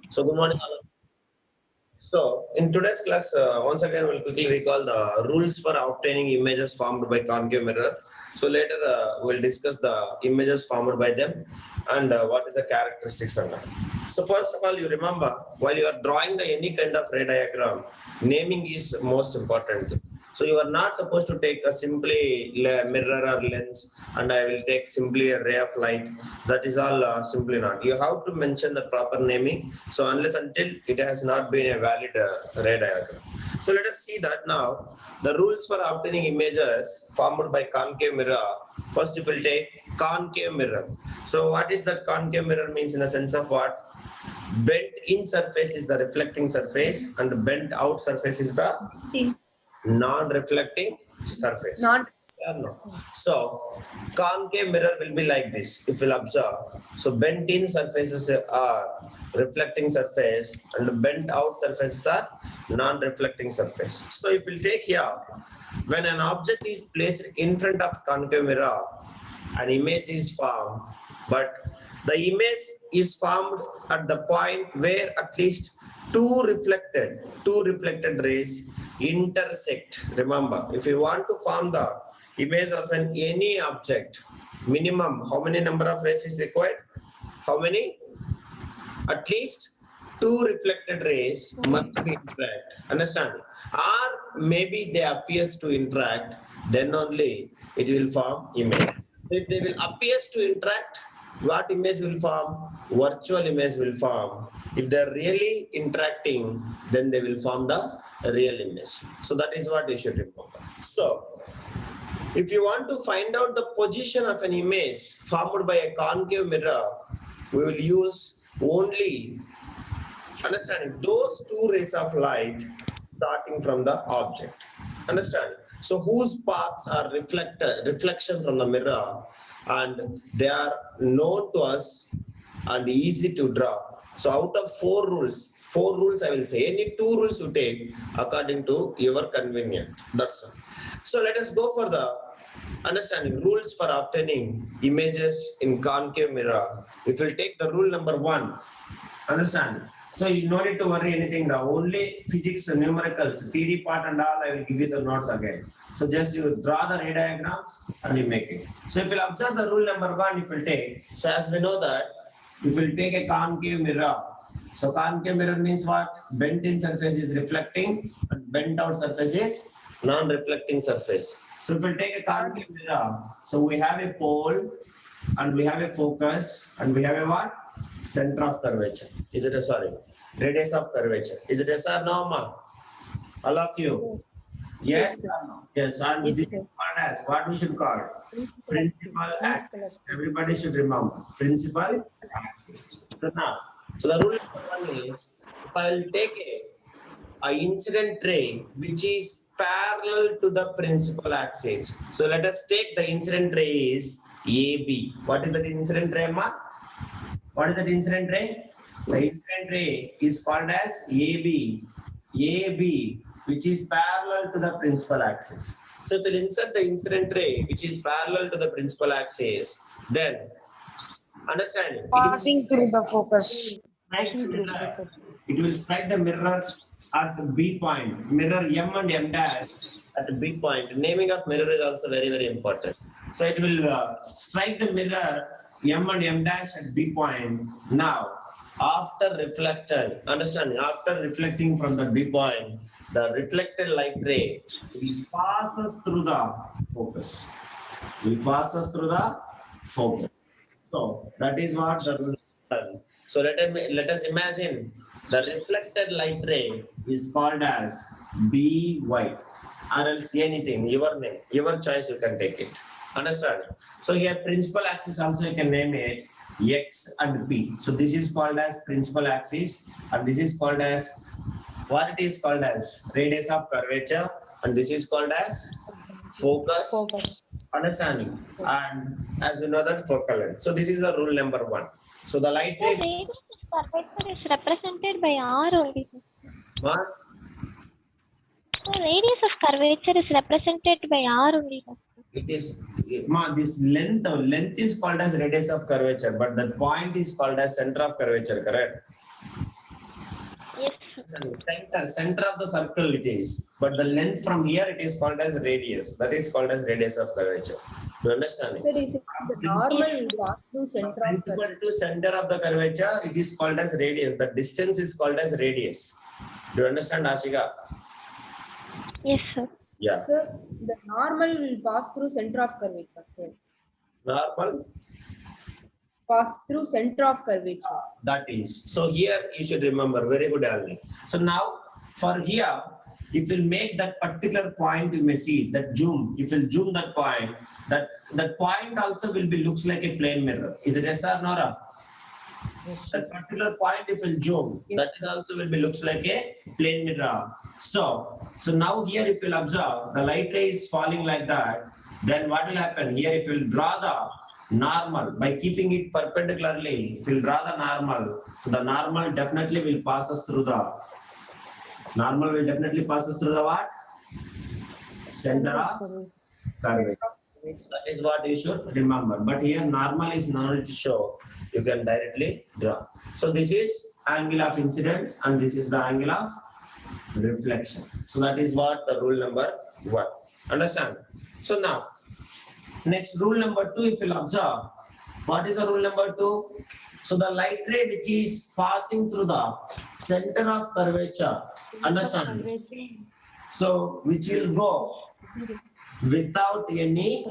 So good morning, all. So in today's class, once again we'll quickly recall the rules for obtaining images formed by concave mirror. So later we'll discuss the images formed by them and what is the characteristics of them. So first of all, you remember while you are drawing the any kind of ray diagram, naming is most important thing. So you are not supposed to take a simply mirror or lens and I will take simply a ray of light. That is all simply not. You have to mention the proper naming. So unless until it has not been a valid ray diagram. So let us see that now. The rules for obtaining images formed by concave mirror. First you will take concave mirror. So what is that concave mirror means in the sense of what? Bent in surface is the reflecting surface and bent out surface is the non-reflecting surface. No. So concave mirror will be like this if you'll observe. So bent in surfaces are reflecting surface and bent out surfaces are non-reflecting surface. So if we'll take here, when an object is placed in front of concave mirror, an image is formed, but the image is formed at the point where at least two reflected rays intersect. Remember, if you want to form the image of any object, minimum how many number of rays is required? How many? At least two reflected rays must be interact. Understand? Or maybe they appears to interact, then only it will form image. If they will appears to interact, what image will form? Virtual image will form. If they're really interacting, then they will form the real image. So that is what you should remember. So if you want to find out the position of an image formed by a concave mirror, we will use only understanding those two rays of light starting from the object. Understand? So whose paths are reflection from the mirror and they are known to us and easy to draw. So out of four rules I will say, any two rules you take according to your convenience. That's all. So let us go for the understanding rules for obtaining images in concave mirror. If we take the rule number 1, understand. So you no need to worry anything now. Only physics, numericals, theory part and all, I will give you the notes again. So just you draw the ray diagrams and you make it. So if you observe the rule number 1, if you take, so as we know that, if you take a concave mirror, so concave mirror means what? Bent in surface is reflecting and bent out surface is non-reflecting surface. So if we take a concave mirror, so we have a pole and we have a focus and we have a what? Center of curvature. Is it a sorry? Radius of curvature. Is it yes or no, ma? All of you? Yes or no? Yes. And Yes, this is sir. called as what we should call principal axis. Everybody should remember principal axis. So now, so the rule number 1 is if I will take a incident ray which is parallel to the principal axis. So let us take the incident ray is AB. What is that incident ray, ma? What is that incident ray? The incident ray is called as AB. AB, which is parallel to the principal axis. So if you insert the incident ray, which is parallel to the principal axis, then understanding. Passing through the focus. It will strike the mirror at the B point, mirror M and M dash at the B point. Naming of mirror is also very, very important. So it will strike the mirror M and M dash at B point. Now, after reflecting, understanding, after reflecting from the B point, the reflected light ray will passes through the focus. Will passes through the focus. So that is what the rule is. So let us imagine the reflected light ray is called as BY or else anything, your name, your choice, you can take it. Understand? So here principal axis also you can name it X and P. So this is called as principal axis and this is called as what it is called as radius of curvature and this is called as focus. Understanding, and as you know that focal length. So this is the rule number 1. So the light ray. Radius of curvature is represented by R only. What? The radius of curvature is represented by R only. It is this length is called as radius of curvature, but that point is called as center of curvature, correct? Center of the circle it is, but the length from here it is called as radius. That is called as radius of curvature. You understand it? Sir, is it the normal pass through center of Principal curvature? to center of the curvature, it is called as radius. The distance is called as radius. Do you understand, Ashika? Yes, sir. Yeah. Sir, the normal will pass through center of curvature, sir. Normal, Pass through center of curvature. that is. So here you should remember, very good, Alni. So now for here, if you make that particular point, you may see that zoom. If you zoom that point, that point also will be looks like a plane mirror. Is it yes or no? Ra? That particular point, if you zoom, Yes. that is also will be looks like a plane mirror. So now here, if you'll observe, the light ray is falling like that. Then what will happen here? If you'll draw the normal by keeping it perpendicularly, if you'll draw the normal, so the normal definitely will pass us through the what? Center of curvature. Center of curvature. That is what you should remember. But here normal is not to show. You can directly draw. So this is angle of incidence and this is the angle of reflection. So that is what the rule number 1. Understand? So now, next rule number 2, if you'll observe, what is the rule number 2? So the light ray which is passing through the center of curvature, understand? So which will go without any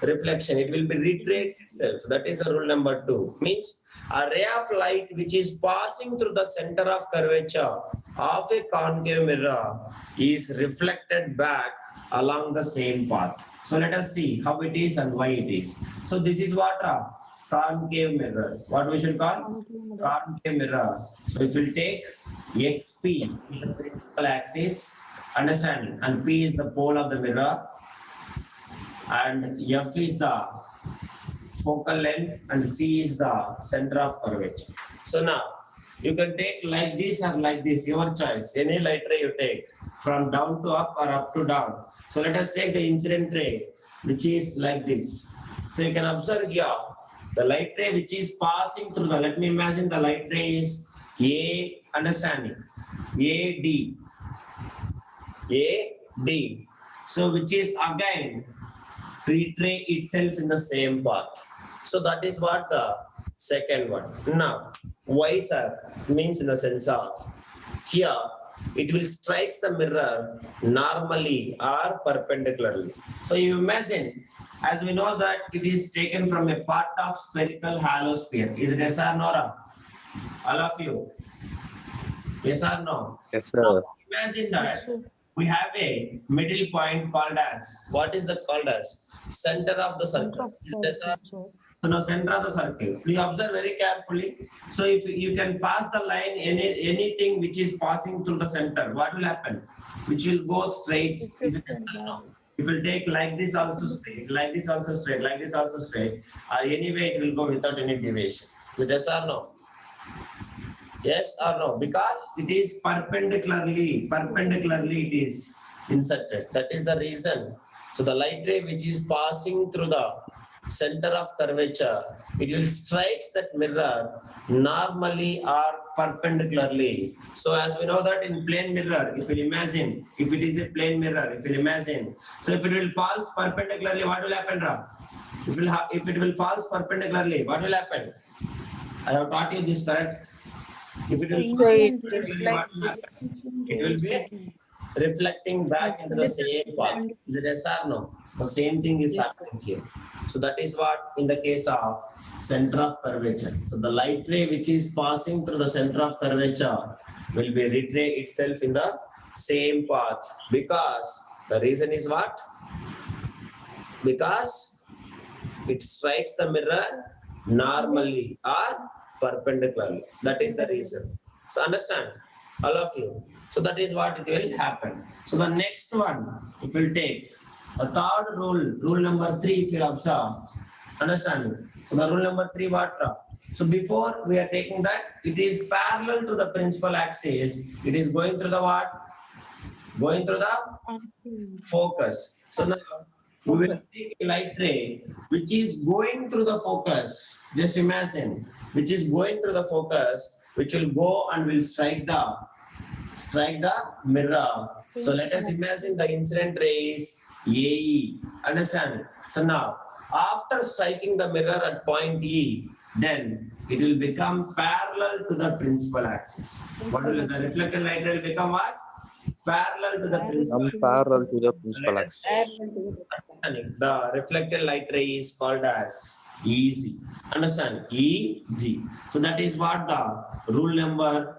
reflection, it will be retrace itself. That is the rule number 2. Means a ray of light which is passing through the center of curvature of a concave mirror is reflected back along the same path. So let us see how it is and why it is. So this is what a concave mirror. What we should call concave mirror. So if we take XP is the principal axis, understanding, and P is the pole of the mirror, and F is the focal length, and C is the center of curvature. So now you can take like this or like this, your choice. Any light ray you take from down to up or up to down. So let us take the incident ray which is like this. So you can observe here the light ray which is passing through the, let me imagine the light ray is A, understanding, AD. So which is again retray itself in the same path. So that is what the second one. Now, why, sir? Means in the sense of here it will strikes the mirror normally or perpendicularly. So you imagine, as we know that it is taken from a part of spherical hollow sphere. Is it yes or no? Ra? All of you? Yes or no? Yes, sir. Now, imagine that we have a middle point called as, what is that called as? Center of the circle. Is it yes or no? So now center of the circle. Please observe very carefully. So if you can pass the line, anything which is passing through the center, what will happen? Which will go straight. Is it yes or no? It will take like this also straight, like this also straight, like this also straight. Anyway, it will go without any deviation. Is it yes or no? Yes or no? Because it is perpendicularly it is inserted. That is the reason. So the light ray which is passing through the center of curvature, it will strikes that mirror normally or perpendicularly. So as we know that in plane mirror, if you imagine, if it is a plane mirror, if you imagine, so if it will pass perpendicularly, what will happen, Ra? If it will pass perpendicularly, what will happen? I have taught you this, correct? If it will So it what will happen? It will be reflecting back into the same path. Is it yes or no? The same thing is happening here. So that is what in the case of center of curvature. So the light ray which is passing through the center of curvature will be retray itself in the same path, because the reason is what? Because it strikes the mirror normally or perpendicularly. That is the reason. So understand, all of you. So that is what it will happen. So the next one, it will take a third rule, rule number 3, if you observe, understand. So the rule number 3, what? So before we are taking that, it is parallel to the principal axis. It is going through the what? Going through the focus. So now we will see a light ray which is going through the focus. Just imagine, which is going through the focus which will go and will strike the mirror. So let us imagine the incident ray is AE. Understand? So now, after striking the mirror at point E, then it will become parallel to the principal axis. What will the reflected light ray will become what? Parallel to the principal Come parallel to the principal axis. The reflected light ray is called as EG. Understand? EG. So that is what the rule number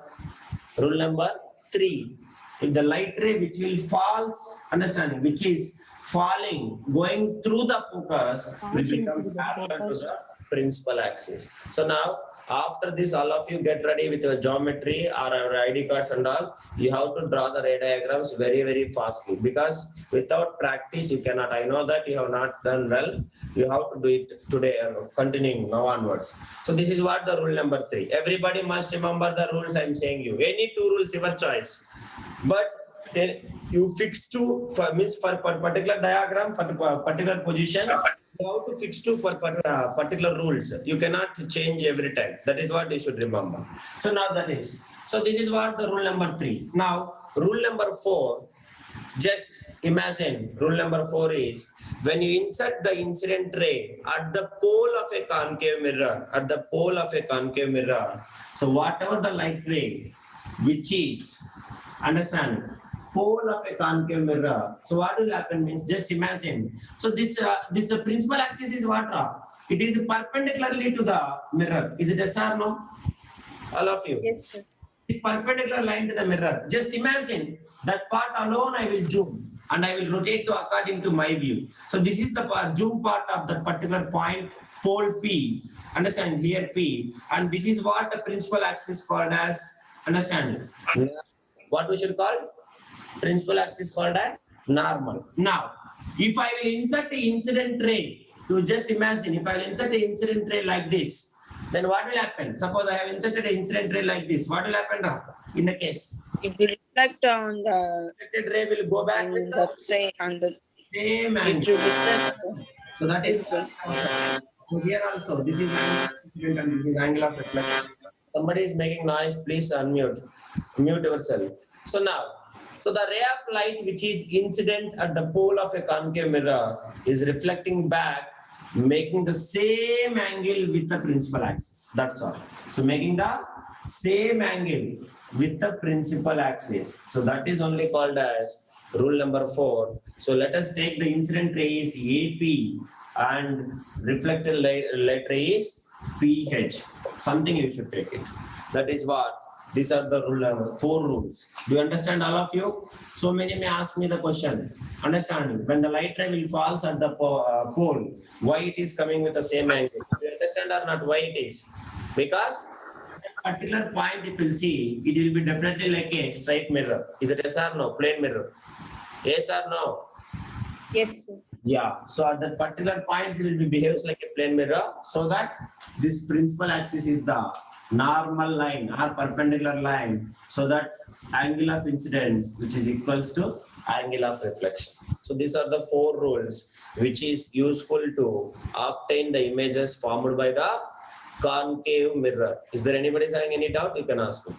3. If the light ray which will falls, understand, which is falling, going through the focus, will become parallel to the principal axis. So now, after this, all of you get ready with your geometry or your ID cards and all. You have to draw the ray diagrams very, very fastly, because without practice, you cannot. I know that you have not done well. You have to do it today, continuing now onwards. So this is what the rule number 3. Everybody must remember the rules I'm saying you. Any 2 rules, your choice. But then you fix to, means for particular diagram, for particular position, you have to fix to for particular rules. You cannot change every time. That is what you should remember. So now so this is what the rule number 3. Now, rule number 4, just imagine rule number 4 is when you insert the incident ray at the pole of a concave mirror, so whatever the light ray which is, understand, pole of a concave mirror. So what will happen means, just imagine. So this principal axis is what? It is perpendicularly to the mirror. Is it yes or no? All of you. Yes, sir. It's perpendicular line to the mirror. Just imagine that part alone I will zoom and I will rotate to according to my view. So this is the zoom part of that particular point, pole P. Understand here P. And this is what the principal axis called as, understand? What we should call? Principal axis called as normal. Now, if I will insert the incident ray, to just imagine, if I will insert the incident ray like this, then what will happen? Suppose I have inserted an incident ray like this. What will happen in the case? It will reflect on the Reflected ray will go back with the same same it will angle. reflect. So that is so here also. This is angle of incident and this is angle of reflection. Somebody is making noise. Please unmute. Mute yourself. So now, so the ray of light which is incident at the pole of a concave mirror is reflecting back, making the same angle with the principal axis. That's all. So making the same angle with the principal axis. So that is only called as rule number 4. So let us take the incident ray is AP and reflected light ray is PH. Something you should take it. That is what. These are the 4 rules. Do you understand, all of you? So many may ask me the question. Understand, when the light ray will falls at the pole, why it is coming with the same angle? Do you understand or not why it is? Because at a particular point, if you see, it will be definitely like a straight mirror. Is it yes or no? Plain mirror. Yes or no? Yes, sir. Yeah. So at that particular point, it will be behaves like a plane mirror, so that this principal axis is the normal line or perpendicular line, so that angle of incidence which is equals to angle of reflection. So these are the 4 rules which is useful to obtain the images formed by the concave mirror. Is there anybody having any doubt? You can ask me.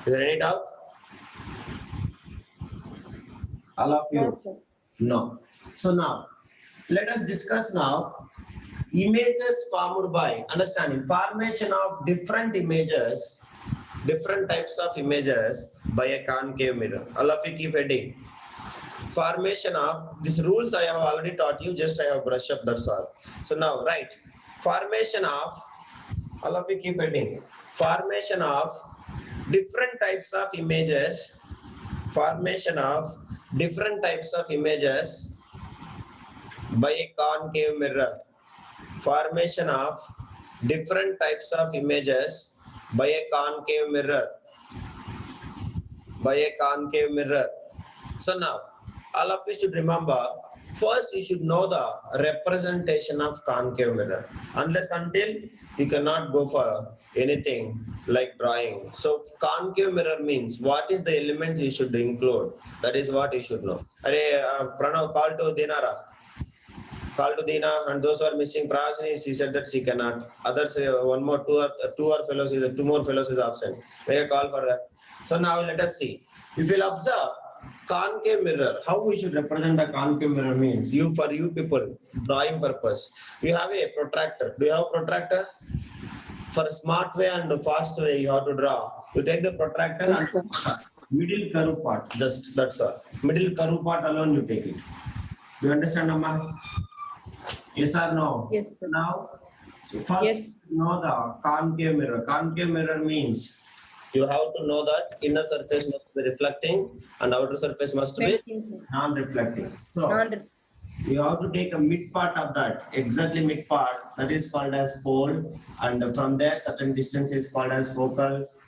Is there any doubt? All of you? No, sir. No. So now, let us discuss now images formed by, understanding, formation of different images, different types of images by a concave mirror. All of you keep heading. Formation of, these rules I have already taught you, just I have brushed up, that's all. So now, right, formation of, all of you keep heading. Formation of different types of images, formation of different types of images by a concave mirror. Formation of different types of images by a concave mirror. By a concave mirror. So now, all of you should remember, first you should know the representation of concave mirror. Unless until you cannot go for anything like drawing. So concave mirror means what is the element you should include. That is what you should know. Pranav, call to Dinara. Call to Dina, and those who are missing Prasini, she said that she cannot. Others, one more, two more fellows is absent. Make a call for that. So now let us see. If you'll observe concave mirror, how we should represent the concave mirror means for you people, drawing purpose. You have a protractor. Do you have a protractor? For a smart way and a fast way, you have to draw. You take the protractor Yes, and middle curve part, just that's all. Middle curve part alone, you take it. Do you understand, Amma? Yes or no? Yes, sir. Now, so first Yes. know the concave mirror. Concave mirror means you have to know that inner surface must be reflecting and outer surface must be 19, sir. non-reflecting. So Non- you have to take a mid part of that, exactly mid part, that is called as pole, and from there certain distance is called as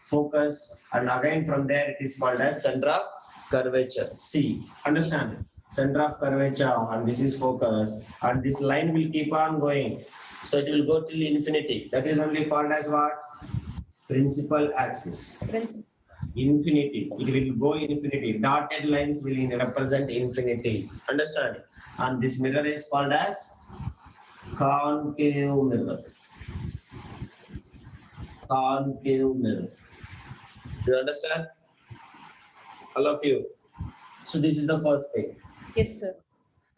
focus, and again from there it is called as center of curvature. See, understand? Center of curvature, and this is focus, and this line will keep on going. So it will go till infinity. That is only called as what? Principal axis. Principal. Infinity. It will go infinity. Dotted lines will represent infinity. Understand? And this mirror is called as concave mirror. Concave mirror. Do you understand? All of you. So this is the first thing. Yes, sir.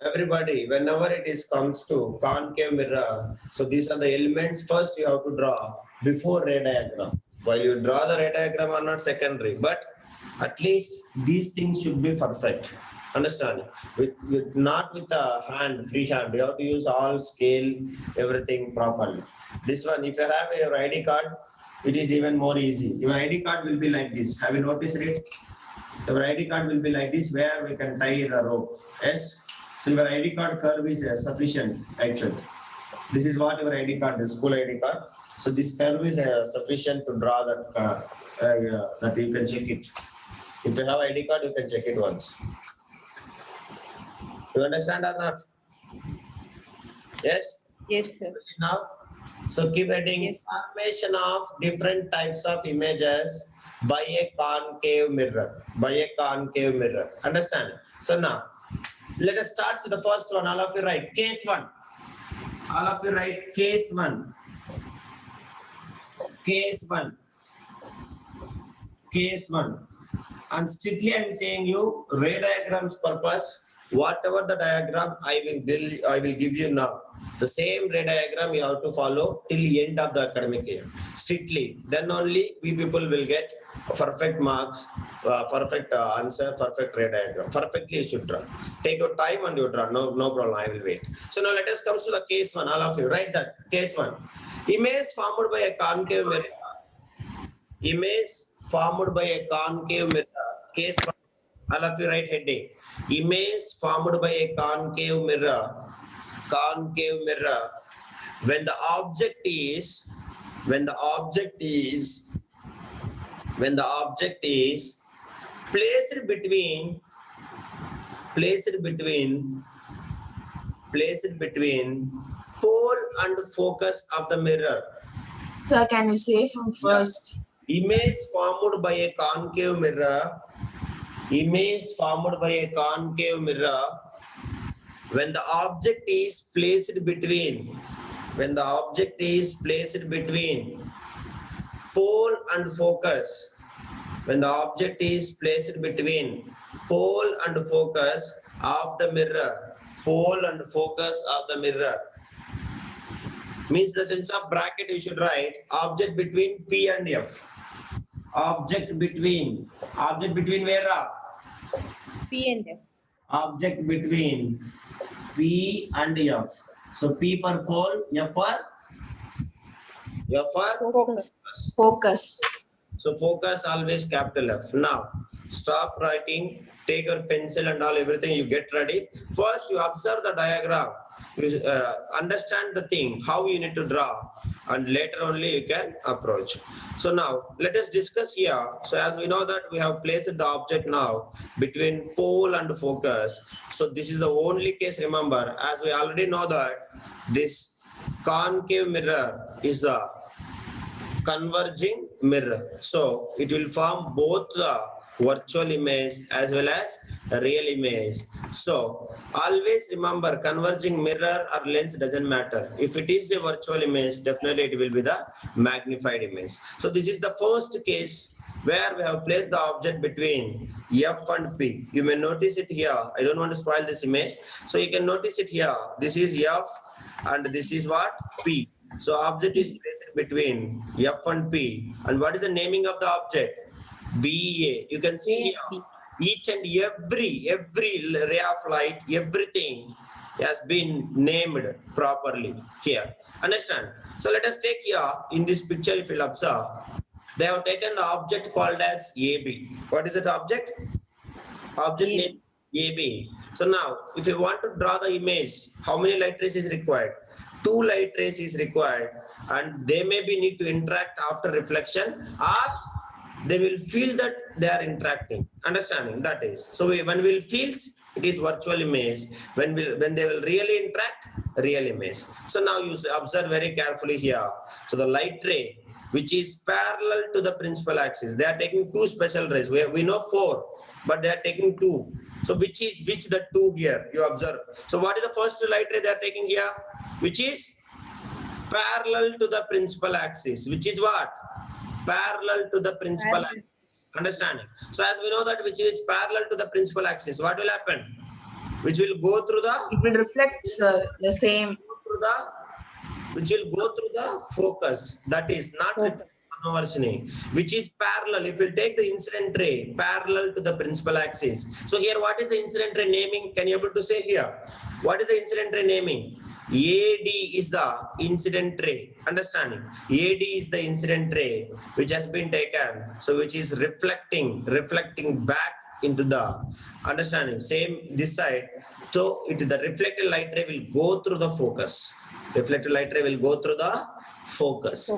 Everybody, whenever it is comes to concave mirror, so these are the elements first you have to draw before ray diagram. While you draw the ray diagram are not secondary, but at least these things should be perfect. Understand? Not with a hand, free hand. You have to use all scale, everything properly. This one, if you have your ID card, it is even more easy. Your ID card will be like this. Have you noticed it? Your ID card will be like this, where we can tie the rope. Yes? So your ID card curve is sufficient actually. This is what your ID card is, school ID card. So this curve is sufficient to draw that, that you can check it. If you have ID card, you can check it once. You understand or not? Yes? Yes, sir. Now, so keep heading. Yes. Formation of different types of images by a concave mirror. By a concave mirror. Understand? So now, let us start with the first one. All of you write case 1. All of you write case 1. Case 1. Case 1. And strictly I am saying you ray diagrams purpose. Whatever the diagram I will give you now. The same ray diagram you have to follow till the end of the academic year. Strictly. Then only we people will get perfect marks, perfect answer, perfect ray diagram. Perfectly you should draw. Take your time and you draw. No problem. I will wait. So now let us come to the case 1. All of you write that. Case 1. Image formed by a concave mirror. Image formed by a concave mirror. Case 1. All of you write heading. Image formed by a concave mirror. Concave mirror. When the object is placed between pole and focus of the mirror. Sir, can you say from first? Image formed by a concave mirror. Image formed by a concave mirror. When the object is placed between pole and focus. When the object is placed between pole and focus of the mirror. Pole and focus of the mirror. Means the sense of bracket you should write object between P and F. Object between where? P and F. Object between P and F. So P for pole, F for Focus. Focus. So focus always capital F. Now stop writing, take your pencil and all everything, you get ready. First you observe the diagram, you understand the thing, how you need to draw, and later only you can approach. So now let us discuss here. So as we know that we have placed the object now between pole and focus. So this is the only case, remember, as we already know that this concave mirror is a converging mirror. So it will form both the virtual image as well as a real image. So always remember, converging mirror or lens doesn't matter. If it is a virtual image, definitely it will be the magnified image. So this is the first case where we have placed the object between F and P. You may notice it here. I don't want to spoil this image. So you can notice it here. This is F and this is what? P. So object is placed between F and P. And what is the naming of the object? BA. You can see here, each and every ray of light, everything has been named properly here. Understand? So let us take here in this picture, if you'll observe, they have taken the object called as AB. What is that object? Object name AB. So now, if you want to draw the image, how many light rays is required? 2 light rays is required, and they maybe need to interact after reflection, or they will feel that they are interacting. Understanding that is. So when we will feels, it is virtual image. When they will really interact, real image. So now you observe very carefully here. So the light ray, which is parallel to the principal axis, they are taking 2 special rays. We know 4, but they are taking 2. So which the 2 here? You observe. So what is the first light ray they are taking here? Which is parallel to the principal axis. Which is what? Parallel to the principal axis. Understanding? So as we know that which is parallel to the principal axis, what will happen? Which will go through the? It will reflect the same. Which will go through the focus. That is not Varshini, which is parallel. If you take the incident ray parallel to the principal axis. So here, what is the incident ray naming? Can you able to say here? What is the incident ray naming? AD is the incident ray. Understanding? AD is the incident ray which has been taken. So which is reflecting back into the understanding. Same this side. So the reflected light ray will go through the focus. Reflected light ray will go through the focus.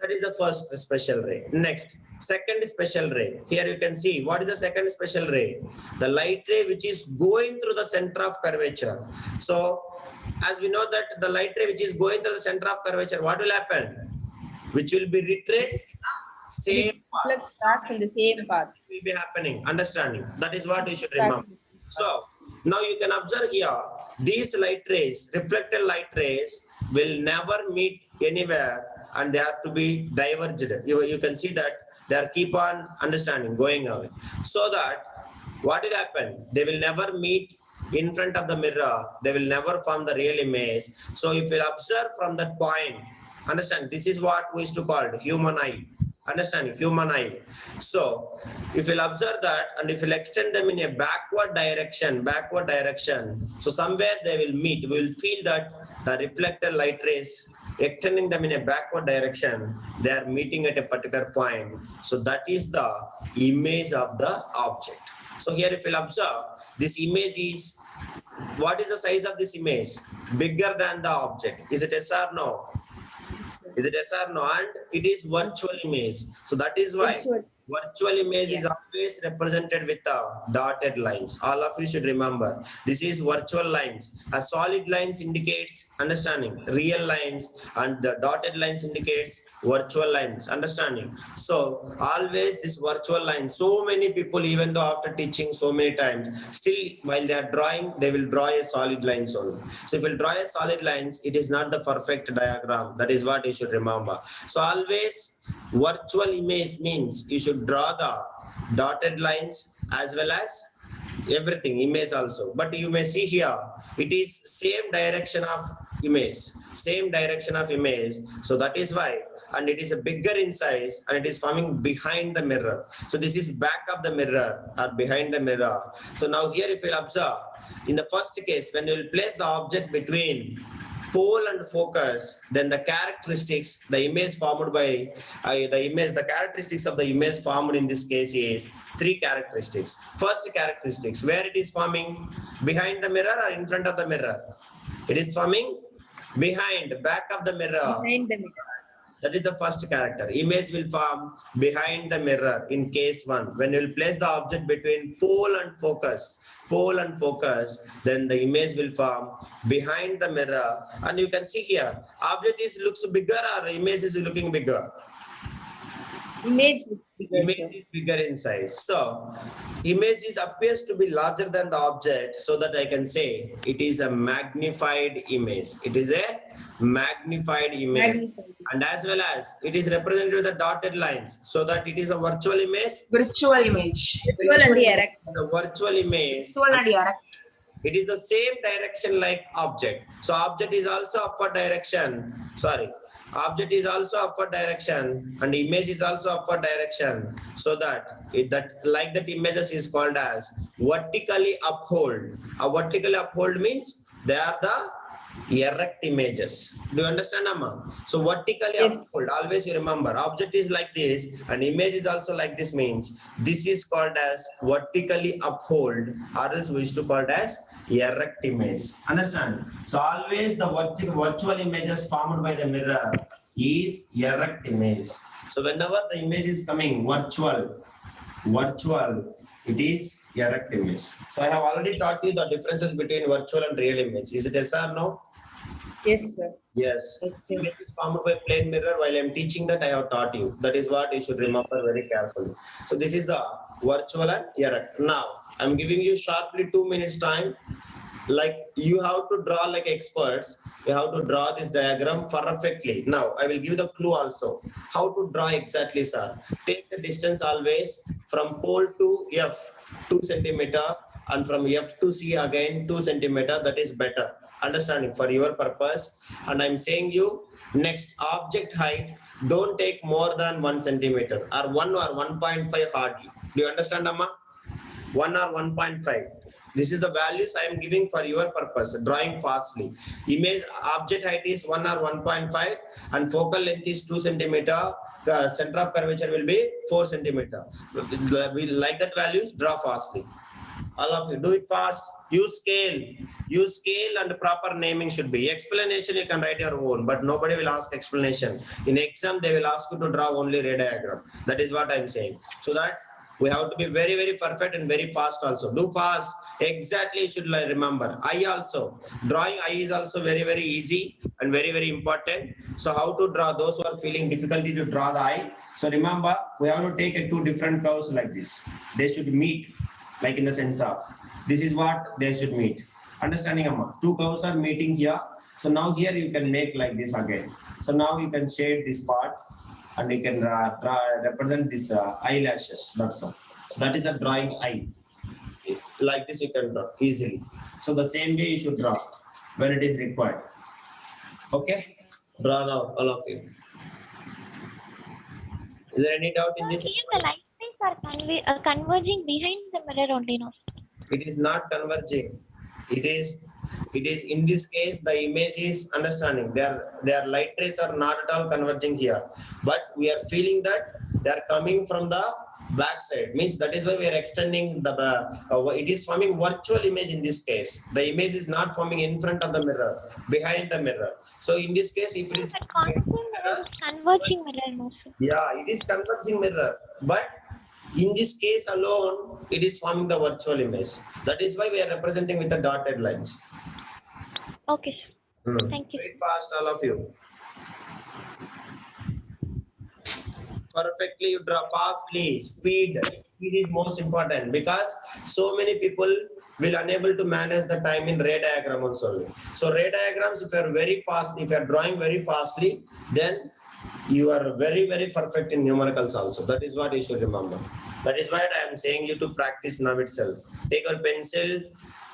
That is the first special ray. Next, second special ray. Here you can see what is the second special ray. The light ray which is going through the center of curvature. So as we know that the light ray which is going through the center of curvature, what will happen? Which will be retraced in the same path. Reflect back in the same path. Will be happening. Understanding? That is what you should remember. So now you can observe here, these light rays, reflected light rays, will never meet anywhere, and they are to be diverged. You can see that they are keep on understanding, going away. So that what will happen? They will never meet in front of the mirror. They will never form the real image. So if you observe from that point, understand, this is what we used to call human eye. Understanding? Human eye. So if you'll observe that, and if you'll extend them in a backward direction, so somewhere they will meet. We will feel that the reflected light rays, extending them in a backward direction, they are meeting at a particular point. So that is the image of the object. So here if you'll observe, this image is, what is the size of this image? Bigger than the object. Is it yes or no? Is it yes or no? And it is virtual image. So that is why virtual image is always represented with the dotted lines. All of you should remember. This is virtual lines. A solid lines indicates understanding. Real lines, and the dotted lines indicates virtual lines. Understanding. So always this virtual line. So many people, even though after teaching so many times, still while they are drawing, they will draw a solid lines only. So if you draw a solid lines, it is not the perfect diagram. That is what you should remember. So always virtual image means you should draw the dotted lines as well as everything, image also. But you may see here, it is same direction of image. So that is why, and it is a bigger in size, and it is forming behind the mirror. So this is back of the mirror or behind the mirror. So now here if you observe, in the first case, when you will place the object between pole and focus, then the characteristics, the image formed by the characteristics of the image formed in this case is 3 characteristics. First characteristics, where it is forming behind the mirror or in front of the mirror? It is forming behind, back of the mirror. Behind the mirror. That is the first character. Image will form behind the mirror in case 1. When you will place the object between pole and focus, then the image will form behind the mirror. And you can see here, object looks bigger or image is looking bigger? Image looks bigger, Image sir. is bigger in size. So, image is appears to be larger than the object, so that I can say it is a magnified image. It is a magnified image. Magnified. And as well as it is represented with the dotted lines, so that it is a virtual image. Virtual image. Virtual and erect. The virtual image. Virtual and erect. It is the same direction like object. So object is also upward direction. Sorry. Object is also upward direction and image is also upward direction. So that that images is called as vertically uphold. A vertically uphold means they are the erect images. Do you understand, Amma? So vertically Yes. uphold, always you remember, object is like this and image is also like this, means this is called as vertically uphold, or else we used to call it as erect image. Understand? So always the virtual images formed by the mirror is erect image. So whenever the image is coming virtual, it is erect image. So I have already taught you the differences between virtual and real image. Is it yes or no? Yes, sir. Yes. Yes, sir. Image is formed by plane mirror. While I am teaching that, I have taught you. That is what you should remember very carefully. So this is the virtual and erect. Now I am giving you sharply 2 minutes time. Like you have to draw like experts. You have to draw this diagram perfectly. Now I will give the clue also. How to draw exactly, sir? Take the distance always from pole to F 2 centimeter and from F to C again 2 centimeter. That is better understanding for your purpose. And I'm saying you next object height, don't take more than 1 centimeter or 1 or 1.5 hardly. Do you understand, Amma? 1 or 1.5. This is the values I am giving for your purpose, drawing fastly. Image object height is 1 or 1.5 and focal length is 2 centimeter. Center of curvature will be 4 centimeter. We like that values, draw fastly. All of you do it fast. Use scale and proper naming should be. Explanation you can write your own, but nobody will ask explanation. In exam they will ask you to draw only ray diagram. That is what I am saying. So that we have to be very, very perfect and very fast also. Do fast. Exactly you should remember. Eye also. Drawing eye is also very, very easy and very, very important. So how to draw, those who are feeling difficulty to draw the eye. So remember, we have to take two different curves like this. They should meet, like in the sense of, this is what they should meet. Understanding, Amma? Two curves are meeting here. So now here you can make like this again. So now you can shade this part and you can represent this eyelashes. That's all. So that is a drawing eye. Like this you can draw easily. So the same way you should draw when it is required. Okay? Draw now, all of you. Is there any doubt in this? Here the light rays are converging behind the mirror only, no? It is not converging. It is in this case the image is understanding. Their light rays are not at all converging here, but we are feeling that they are coming from the back side. Means that is why we are extending the. It is forming virtual image in this case. The image is not forming in front of the mirror, behind the mirror. So in this case, if it is converging mirror, no, sir. yeah, it is converging mirror, but in this case alone, it is forming the virtual image. That is why we are representing with the dotted lines. Okay, sir. Thank you. Very fast, all of you. Perfectly, you draw fastly. Speed is most important because so many people will unable to manage the time in ray diagram also. So ray diagrams, if you are very fast, if you are drawing very fastly, then you are very, very perfect in numericals also. That is what you should remember. That is why I am saying you to practice now itself. Take your pencil,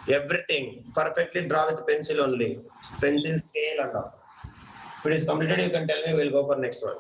everything, perfectly draw with pencil only. Pencil, scale and all. If it is completed, you can tell me, we'll go for next one.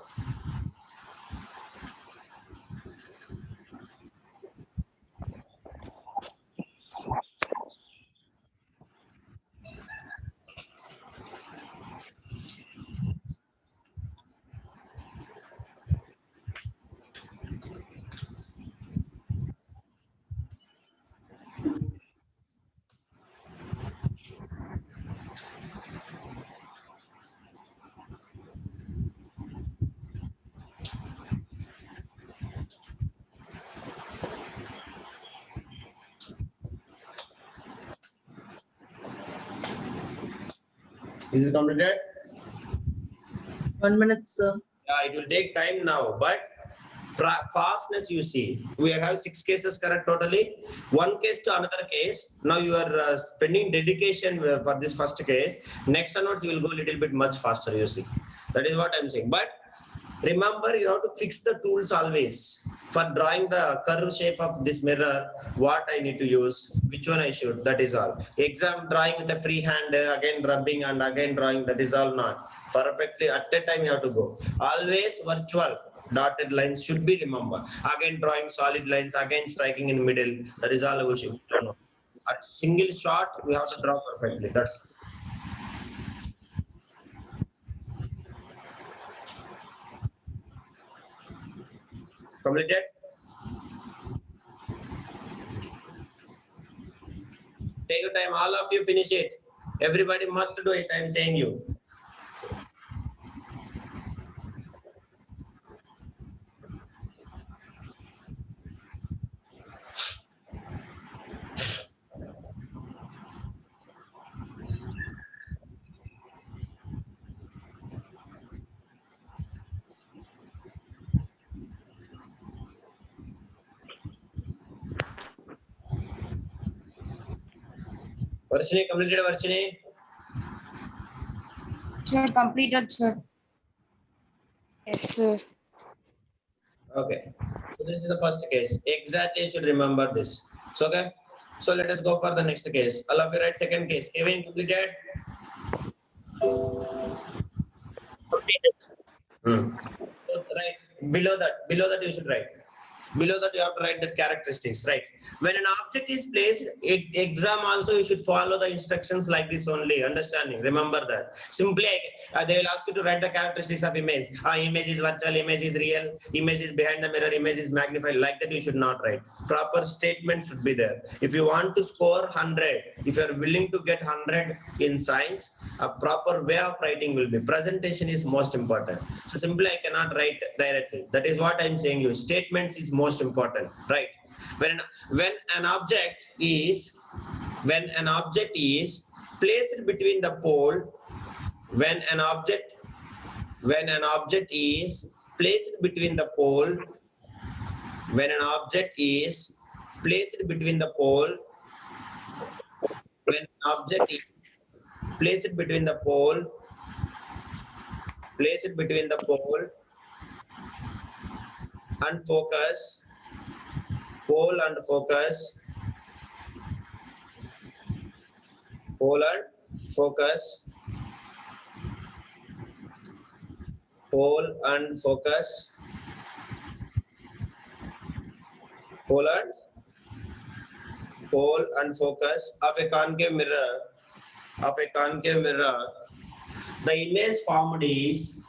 Is it completed? 1 minute, sir. Yeah, it will take time now, but fastness you see. We have 6 cases correct totally. One case to another case. Now you are spending dedication for this first case. Next onwards you will go a little bit much faster, you see. That is what I'm saying. But remember, you have to fix the tools always. For drawing the curve shape of this mirror, what I need to use, which one I should, that is all. Exam drawing with a free hand, again rubbing and again drawing, that is all not. Perfectly at that time you have to go. Always virtual dotted lines should be remembered. Again drawing solid lines, again striking in middle, that is all we should know. At single shot, we have to draw perfectly, that's completed. Take your time, all of you finish it. Everybody must do it, I'm saying you. Varshini, completed Varshini? Sir, completed, sir. Yes, sir. Okay. So this is the first case. Exactly, you should remember this. So okay. So let us go for the next case. All of you write second case. Kevin, completed? Completed. So write below that you should write. Below that you have to write the characteristics, right? When an object is placed, exam also you should follow the instructions like this only, understanding, remember that. Simply, they will ask you to write the characteristics of image. Image is virtual, image is real, image is behind the mirror, image is magnified, like that you should not write. Proper statement should be there. If you want to score 100, if you are willing to get 100 in science, a proper way of writing will be. Presentation is most important. So simply I cannot write directly. That is what I'm saying you. Statements is most important, right? When an object is placed between the pole, when an object is placed between the pole, when an object is placed between the pole, when an object is placed between the pole, and focus, pole and focus, pole and focus, pole and focus, pole and focus of a concave mirror, the image formed is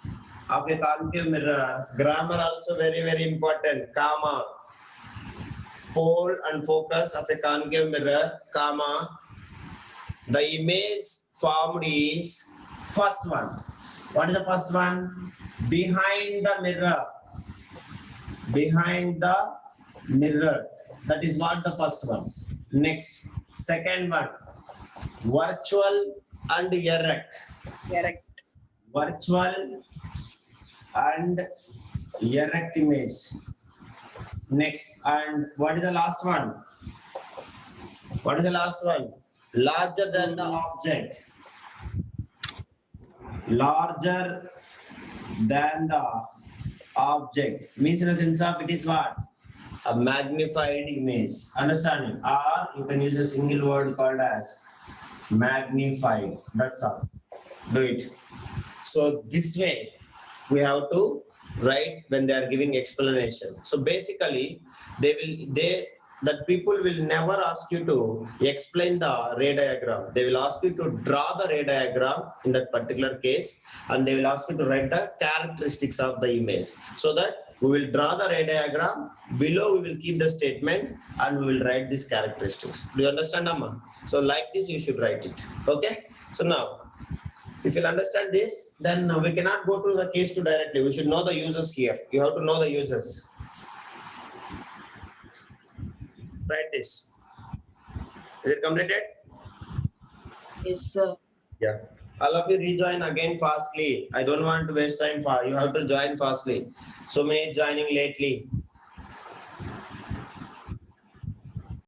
of a concave mirror. Grammar also very, very important, comma, pole and focus of a concave mirror, comma, the image formed is first one. What is the first one? Behind the mirror. Behind the mirror. That is what the first one. Next, second one. Virtual and erect. Correct. Virtual and erect image. Next, and what is the last one? What is the last one? Larger than the object. Larger than the object. Means in the sense of it is what? A magnified image. Understanding? Or you can use a single word called as magnified. That's all. Do it. So this way we have to write when they are giving explanation. So basically that people will never ask you to explain the ray diagram. They will ask you to draw the ray diagram in that particular case, and they will ask you to write the characteristics of the image. So that we will draw the ray diagram, below we will keep the statement, and we will write these characteristics. Do you understand, Amma? So like this you should write it. Okay? So now, if you understand this, then we cannot go to the case 2 directly. We should know the users here. You have to know the users. Write this. Is it completed? Yes, sir. Yeah. All of you rejoin again fastly. I don't want to waste time. You have to join fastly. So many joining lately.